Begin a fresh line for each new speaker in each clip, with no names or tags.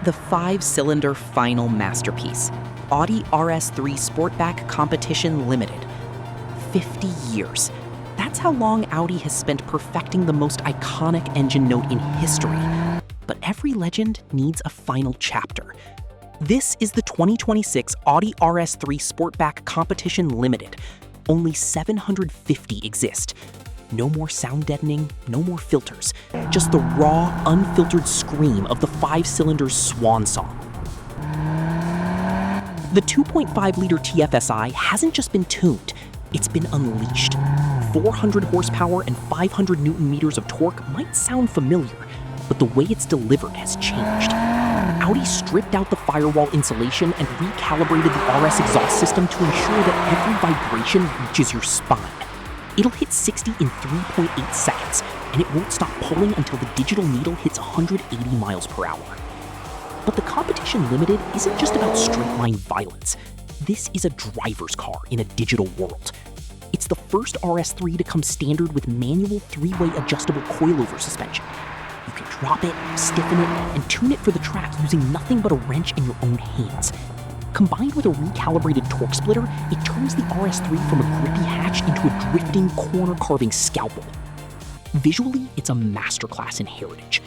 The five-cylinder final masterpiece, Audi RS3 Sportback Competition Limited. 50 years. That's how long Audi has spent perfecting the most iconic engine note in history. But every legend needs a final chapter. This is the 2026 Audi RS3 Sportback Competition Limited. Only 750 exist. No more sound deadening, no more filters. Just the raw, unfiltered scream of the five-cylinder's swan song. The 2.5-liter TFSI hasn't just been tuned, it's been unleashed. 400 horsepower and 500 newton-meters of torque might sound familiar, but the way it's delivered has changed. Audi stripped out the firewall insulation and recalibrated the RS exhaust system to ensure that every vibration reaches your spine. It'll hit 60 in 3.8 seconds, and it won't stop pulling until the digital needle hits 180 miles per hour. But the Competition Limited isn't just about straight-line violence. This is a driver's car in a digital world. It's the first RS3 to come standard with manual three-way adjustable coilover suspension. You can drop it, stiffen it, and tune it for the track using nothing but a wrench and your own hands. Combined with a recalibrated torque splitter, it turns the RS3 from a grippy hatch into a drifting, corner-carving scalpel. Visually, it's a masterclass in heritage.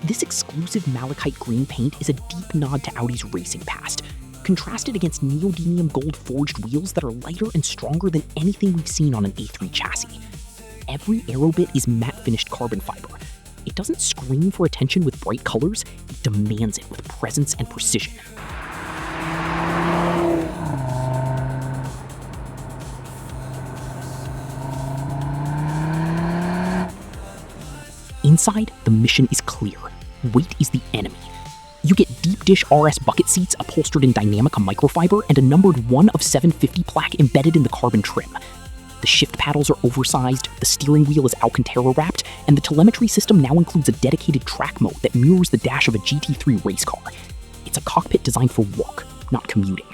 This exclusive malachite green paint is a deep nod to Audi's racing past, contrasted against neodymium gold forged wheels that are lighter and stronger than anything we've seen on an A3 chassis. Every aero bit is matte-finished carbon fiber. It doesn't scream for attention with bright colors, it demands it with presence and precision. Inside, the mission is clear. Weight is the enemy. You get deep dish RS bucket seats upholstered in Dynamica microfiber and a numbered 1 of 750 plaque embedded in the carbon trim. The shift paddles are oversized, the steering wheel is Alcantara wrapped, and the telemetry system now includes a dedicated track mode that mirrors the dash of a GT3 race car. It's a cockpit designed for walk, not commuting.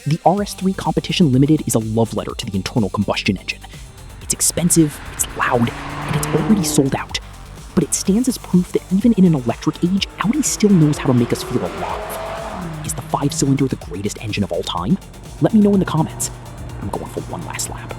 The RS3 Competition Limited is a love letter to the internal combustion engine. It's expensive, it's loud, and it's already sold out. But it stands as proof that even in an electric age, Audi still knows how to make us feel alive. Is the five-cylinder the greatest engine of all time? Let me know in the comments. I'm going for one last lap.